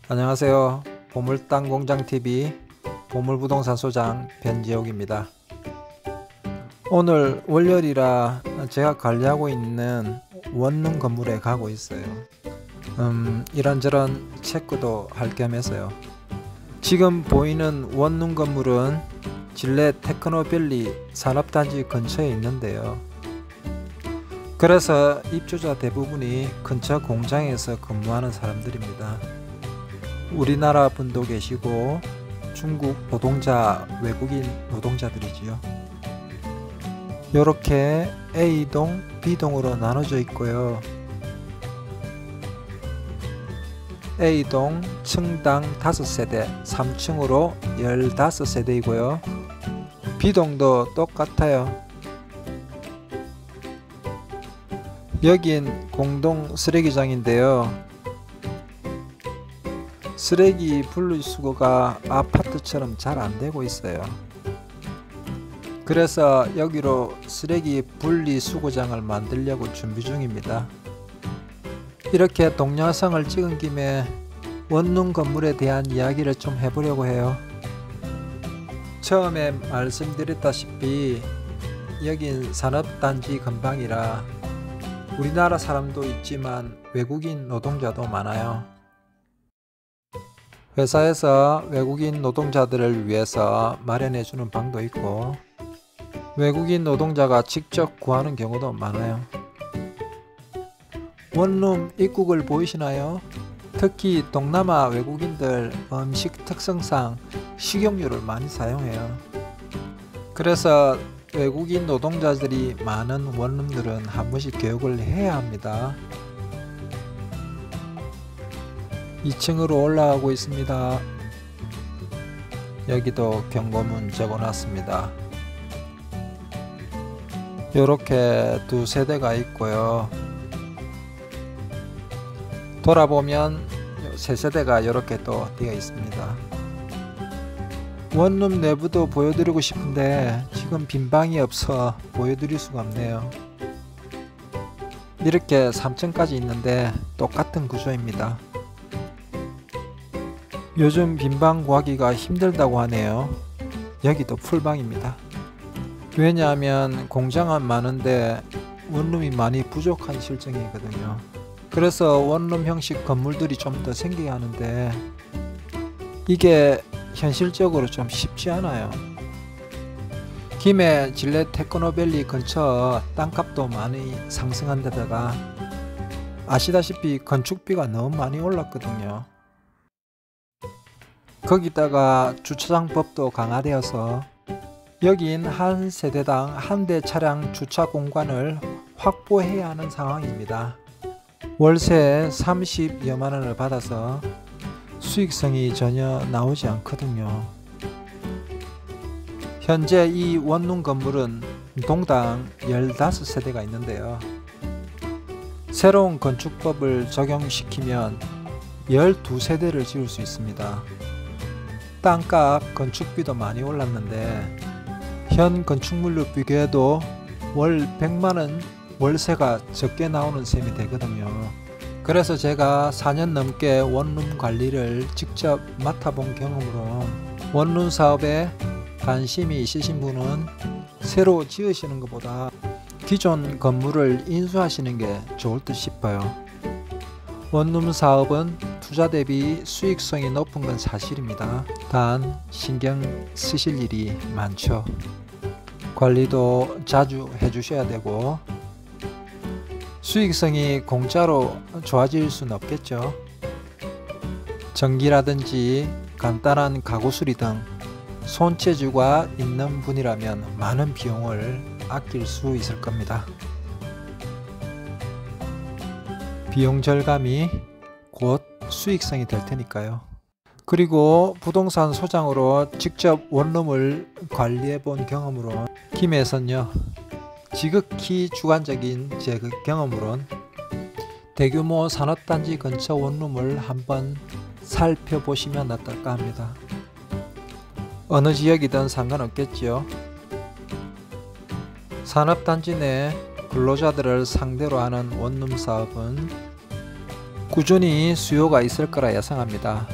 안녕하세요. 보물땅공장TV 보물부동산 소장 변지옥입니다. 오늘 월요일이라 제가 관리하고 있는 원룸 건물에 가고 있어요. 이런저런 체크도 할 겸 해서요. 지금 보이는 원룸 건물은 질레 테크노밸리 산업단지 근처에 있는데요. 그래서 입주자 대부분이 근처 공장에서 근무하는 사람들입니다. 우리나라 분도 계시고 중국 노동자, 외국인 노동자들이지요. 이렇게 A동, B동으로 나눠져 있고요. A동 층당 5세대, 3층으로 15세대이고요. B동도 똑같아요. 여긴 공동 쓰레기장인데요. 쓰레기 분리수거가 아파트처럼 잘 안되고 있어요. 그래서 여기로 쓰레기 분리수거장을 만들려고 준비 중입니다. 이렇게 동영상을 찍은 김에 원룸 건물에 대한 이야기를 좀 해보려고 해요. 처음에 말씀드렸다시피 여긴 산업단지 근방이라 우리나라 사람도 있지만 외국인 노동자도 많아요. 회사에서 외국인 노동자들을 위해서 마련해주는 방도 있고 외국인 노동자가 직접 구하는 경우도 많아요. 원룸 입구를 보이시나요? 특히 동남아 외국인들 음식 특성상 식용유를 많이 사용해요. 그래서 외국인 노동자들이 많은 원룸들은 한 번씩 교육을 해야 합니다. 2층으로 올라가고 있습니다. 여기도 경고문 적어놨습니다. 이렇게 두 세대가 있고요. 돌아보면 세 세대가 이렇게 또 되어 있습니다. 원룸 내부도 보여드리고 싶은데 지금 빈 방이 없어 보여드릴 수가 없네요. 이렇게 3층까지 있는데 똑같은 구조입니다. 요즘 빈방 구하기가 힘들다고 하네요. 여기도 풀방입니다. 왜냐하면 공장은 많은데 원룸이 많이 부족한 실정이거든요. 그래서 원룸 형식 건물들이 좀 더 생겨야 하는데 이게 현실적으로 좀 쉽지 않아요. 김해 질레 테크노밸리 근처 땅값도 많이 상승한 데다가 아시다시피 건축비가 너무 많이 올랐거든요. 거기다가 주차장법도 강화되어서 여긴 한 세대당 한 대 차량 주차 공간을 확보해야 하는 상황입니다. 월세 30여만원을 받아서 수익성이 전혀 나오지 않거든요. 현재 이 원룸 건물은 동당 15세대가 있는데요. 새로운 건축법을 적용시키면 12세대를 지을 수 있습니다. 땅값, 건축비도 많이 올랐는데 현 건축물로 비교해도 월 100만원 월세가 적게 나오는 셈이 되거든요. 그래서 제가 4년 넘게 원룸 관리를 직접 맡아본 경험으로 원룸 사업에 관심이 있으신 분은 새로 지으시는 것보다 기존 건물을 인수하시는 게 좋을 듯 싶어요. 원룸 사업은 투자 대비 수익성이 높은 건 사실입니다. 단 신경 쓰실 일이 많죠. 관리도 자주 해주셔야 되고 수익성이 공짜로 좋아질 수는 없겠죠. 전기라든지 간단한 가구 수리 등 손재주가 있는 분이라면 많은 비용을 아낄 수 있을 겁니다. 비용 절감이 곧 수익성이 될 테니까요. 그리고 부동산 소장으로 직접 원룸을 관리해 본 경험으로 김해에선요, 지극히 주관적인 제 경험으론 대규모 산업단지 근처 원룸을 한번 살펴보시면 어떨까 합니다. 어느 지역이든 상관없겠지요. 산업단지 내 근로자들을 상대로 하는 원룸 사업은 꾸준히 수요가 있을 거라 예상합니다.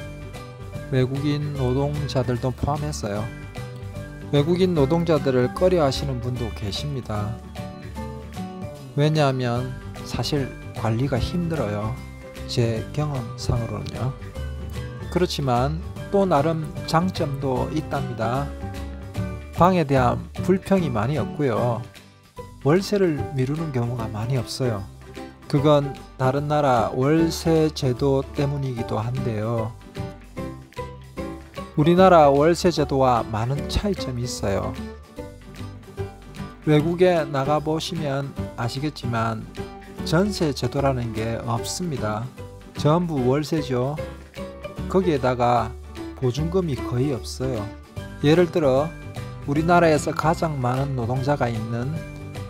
외국인 노동자들도 포함했어요. 외국인 노동자들을 꺼려 하시는 분도 계십니다. 왜냐하면 사실 관리가 힘들어요. 제 경험상으로는요. 그렇지만 또 나름 장점도 있답니다. 방에 대한 불평이 많이 없고요. 월세를 미루는 경우가 많이 없어요. 그건 다른 나라 월세 제도 때문이기도 한데요. 우리나라 월세 제도와 많은 차이점이 있어요. 외국에 나가보시면 아시겠지만 전세 제도라는 게 없습니다. 전부 월세죠. 거기에다가 보증금이 거의 없어요. 예를 들어 우리나라에서 가장 많은 노동자가 있는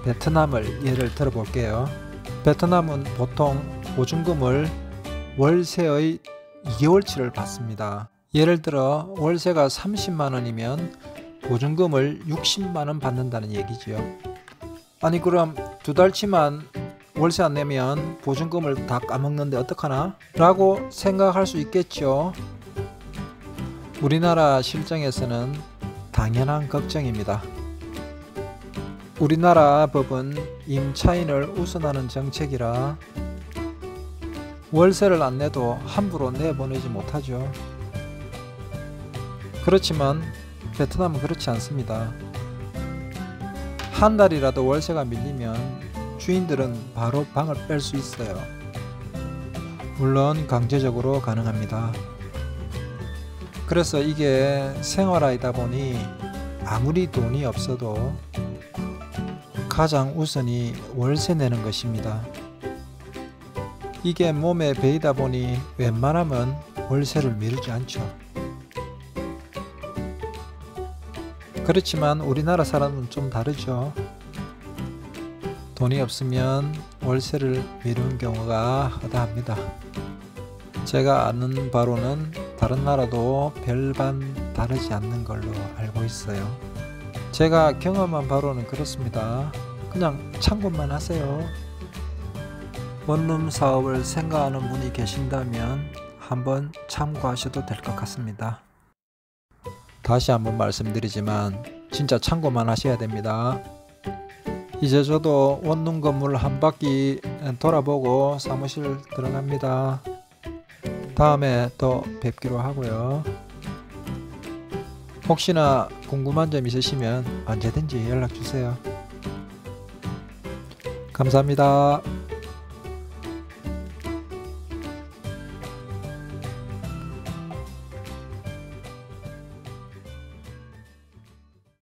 베트남을 예를 들어 볼게요. 베트남은 보통 보증금을 월세의 2개월치를 받습니다. 예를 들어 월세가 30만원이면 보증금을 60만원 받는다는 얘기지요. 아니 그럼 2달치만 월세 안 내면 보증금을 다 까먹는데 어떡하나? 라고 생각할 수 있겠죠. 우리나라 실정에서는 당연한 걱정입니다. 우리나라 법은 임차인을 우선하는 정책이라 월세를 안 내도 함부로 내보내지 못하죠. 그렇지만 베트남은 그렇지 않습니다. 한 달이라도 월세가 밀리면 주인들은 바로 방을 뺄 수 있어요. 물론 강제적으로 가능합니다. 그래서 이게 생활하다 보니 아무리 돈이 없어도 가장 우선이 월세 내는 것입니다. 이게 몸에 배이다 보니 웬만하면 월세를 미루지 않죠. 그렇지만 우리나라 사람은 좀 다르죠. 돈이 없으면 월세를 미루는 경우가 허다합니다. 제가 아는 바로는 다른 나라도 별반 다르지 않는 걸로 알고 있어요. 제가 경험한 바로는 그렇습니다. 그냥 참고만 하세요. 원룸 사업을 생각하는 분이 계신다면 한번 참고하셔도 될 것 같습니다. 다시 한번 말씀드리지만 진짜 참고만 하셔야 됩니다. 이제 저도 원룸 건물 한 바퀴 돌아보고 사무실 들어갑니다. 다음에 또 뵙기로 하고요. 혹시나 궁금한 점 있으시면 언제든지 연락 주세요. 감사합니다.